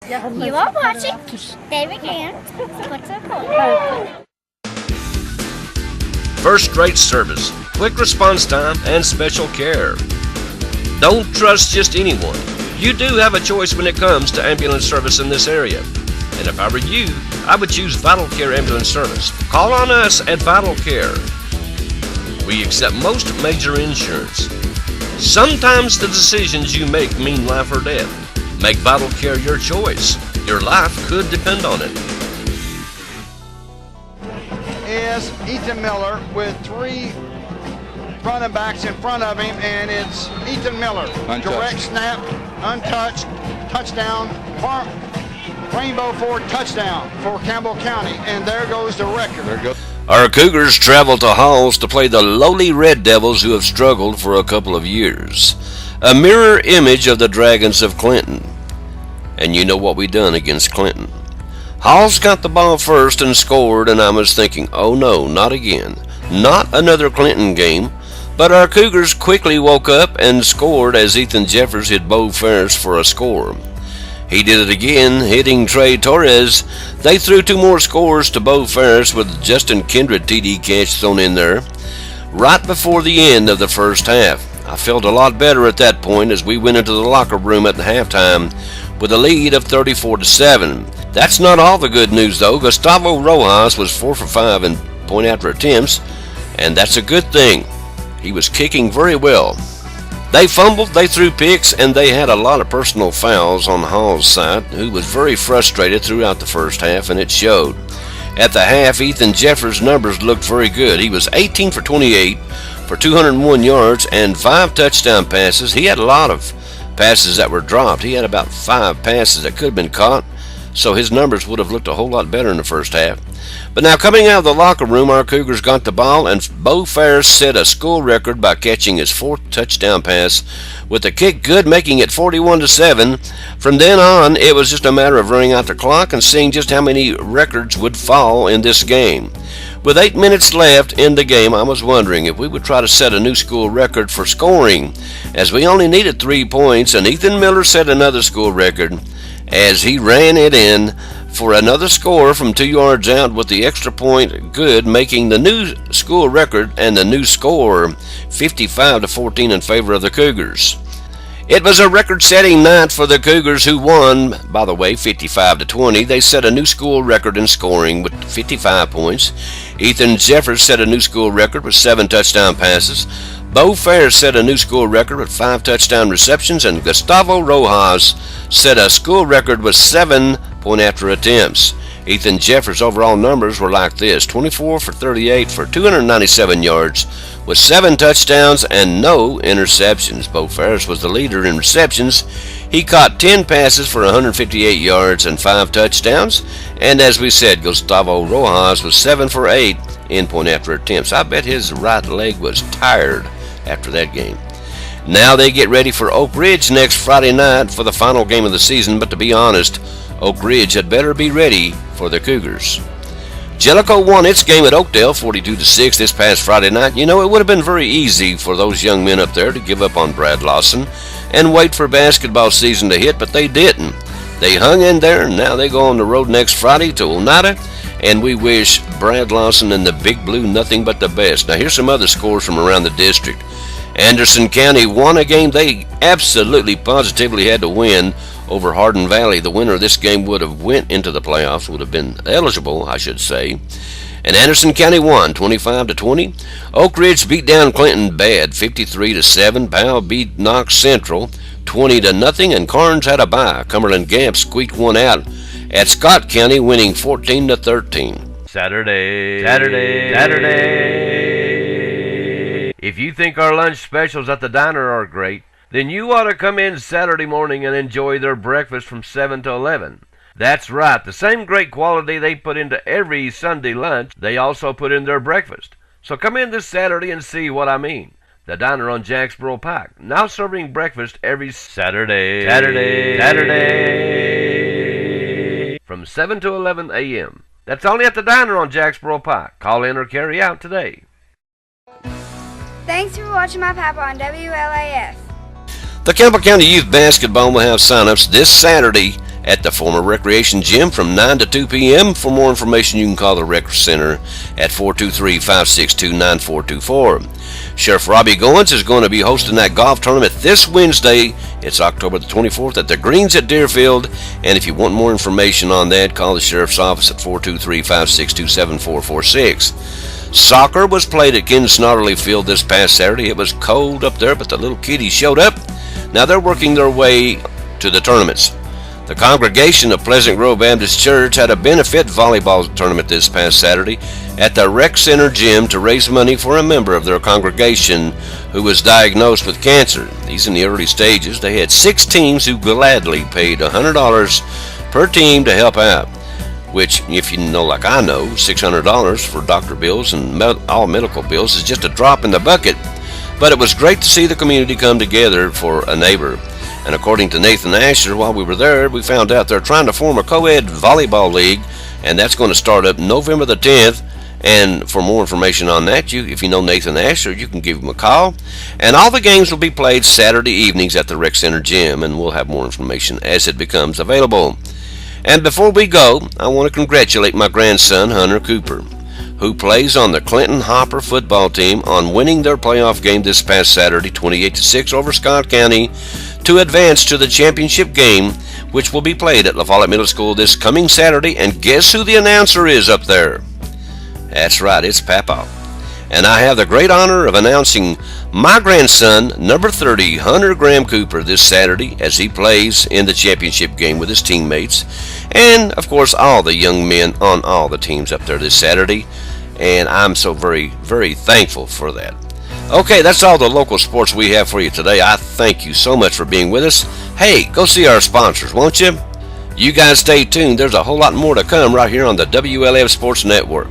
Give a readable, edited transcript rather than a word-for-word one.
You are watching David Gant. What's up, called? First-rate service, quick response time, and special care. Don't trust just anyone. You do have a choice when it comes to ambulance service in this area. And if I were you, I would choose Vital Care Ambulance Service. Call on us at Vital Care. We accept most major insurance. Sometimes the decisions you make mean life or death. Make Vital Care your choice. Your life could depend on it. Is Ethan Miller with 3 running backs in front of him, and it's Ethan Miller. Untouched. Direct snap, untouched, touchdown, Rainbow Ford touchdown for Campbell County, and there goes the record. There goes. Our Cougars travel to Halls to play the lowly Red Devils, who have struggled for a couple of years. A mirror image of the Dragons of Clinton. And you know what we done against Clinton. Halls got the ball first and scored, and I was thinking, oh no, not again. Not another Clinton game. But our Cougars quickly woke up and scored as Ethan Jeffers hit Bo Ferris for a score. He did it again, hitting Trey Torres. They threw 2 more scores to Bo Ferris with Justin Kindred TD catch thrown in there right before the end of the first half. I felt a lot better at that point as we went into the locker room at halftime with a lead of 34-7. That's not all the good news though. Gustavo Rojas was 4 for 5 in point after attempts, and that's a good thing. He was kicking very well. They fumbled, they threw picks, and they had a lot of personal fouls on Hall's side, who was very frustrated throughout the first half, and it showed. At the half, Ethan Jeffers' numbers looked very good. He was 18 for 28 for 201 yards and 5 touchdown passes. He had a lot of passes that were dropped. He had about 5 passes that could have been caught, so his numbers would have looked a whole lot better in the first half. But now coming out of the locker room, our Cougars got the ball, and Bo Ferris set a school record by catching his 4th touchdown pass with the kick good, making it 41-7. From then on, it was just a matter of running out the clock and seeing just how many records would fall in this game. With 8 minutes left in the game, I was wondering if we would try to set a new school record for scoring, as we only needed 3 points, and Ethan Miller set another school record as he ran it in for another score from 2 yards out with the extra point good, making the new school record and the new score 55-14 in favor of the Cougars. It was a record-setting night for the Cougars, who won, by the way, 55-20. They set a new school record in scoring with 55 points. Ethan Jeffers set a new school record with 7 touchdown passes. Bo Ferris set a new school record with 5 touchdown receptions, and Gustavo Rojas set a school record with 7 point-after attempts. Ethan Jeffers' overall numbers were like this: 24 for 38 for 297 yards with 7 touchdowns and no interceptions. Bo Ferris was the leader in receptions. He caught 10 passes for 158 yards and 5 touchdowns. And as we said, Gustavo Rojas was 7 for 8 in point-after attempts. I bet his right leg was tired after that game. Now they get ready for Oak Ridge next Friday night for the final game of the season, but to be honest, Oak Ridge had better be ready for the Cougars. Jellicoe won its game at Oakdale 42-6 this past Friday night. You know, it would have been very easy for those young men up there to give up on Brad Lawson and wait for basketball season to hit, but they didn't. They hung in there, and now they go on the road next Friday to Oneida, and we wish Brad Lawson and the Big Blue nothing but the best. Now here's some other scores from around the district. Anderson County won a game they absolutely positively had to win over Hardin Valley. The winner of this game would have went into the playoffs, would have been eligible, I should say. And Anderson County won 25-20. Oak Ridge beat down Clinton bad 53-7. Powell beat Knox Central 20-0, and Carnes had a bye. Cumberland Gap squeaked one out at Scott County, winning 14-13. Saturday. If you think our lunch specials at the diner are great, then you ought to come in Saturday morning and enjoy their breakfast from 7 to 11. That's right, the same great quality they put into every Sunday lunch, they also put in their breakfast. So come in this Saturday and see what I mean. The diner on Jacksboro Pike, now serving breakfast every Saturday. From 7 to 11 a.m. That's only at the diner on Jacksboro Pike. Call in or carry out today. Thanks for watching my papa on WLAS. The Campbell County Youth Basketball will have sign-ups this Saturday at the former Recreation Gym from 9 to 2 p.m. For more information, you can call the Rec Center at 423-562-9424. Sheriff Robbie Goins is going to be hosting that golf tournament this Wednesday. It's October the 24th at the Greens at Deerfield. And if you want more information on that, call the Sheriff's office at 423-562-7446. Soccer was played at Ken Snodderly Field this past Saturday. It was cold up there, but the little kiddies showed up. Now they're working their way to the tournaments. The congregation of Pleasant Grove Baptist Church had a benefit volleyball tournament this past Saturday at the Rec Center Gym to raise money for a member of their congregation who was diagnosed with cancer. He's in the early stages. They had 6 teams who gladly paid $100 per team to help out, which, if you know like I know, $600 for doctor bills and all medical bills is just a drop in the bucket. But it was great to see the community come together for a neighbor. And according to Nathan Asher, while we were there, we found out they're trying to form a co-ed volleyball league, and that's going to start up November the 10th. And for more information on that, if you know Nathan Asher, you can give him a call. And all the games will be played Saturday evenings at the Rec Center Gym, and we'll have more information as it becomes available. And before we go, I want to congratulate my grandson, Hunter Cooper, who plays on the Clinton Hopper football team, on winning their playoff game this past Saturday, 28-6 over Scott County, to advance to the championship game, which will be played at La Follette Middle School this coming Saturday. And guess who the announcer is up there? That's right, it's Papa. And I have the great honor of announcing my grandson, number 30, Hunter Graham Cooper, this Saturday as he plays in the championship game with his teammates. And, of course, all the young men on all the teams up there this Saturday. And I'm so very, very thankful for that. Okay, that's all the local sports we have for you today. I thank you so much for being with us. Hey, go see our sponsors, won't you? You guys stay tuned. There's a whole lot more to come right here on the WLF Sports Network.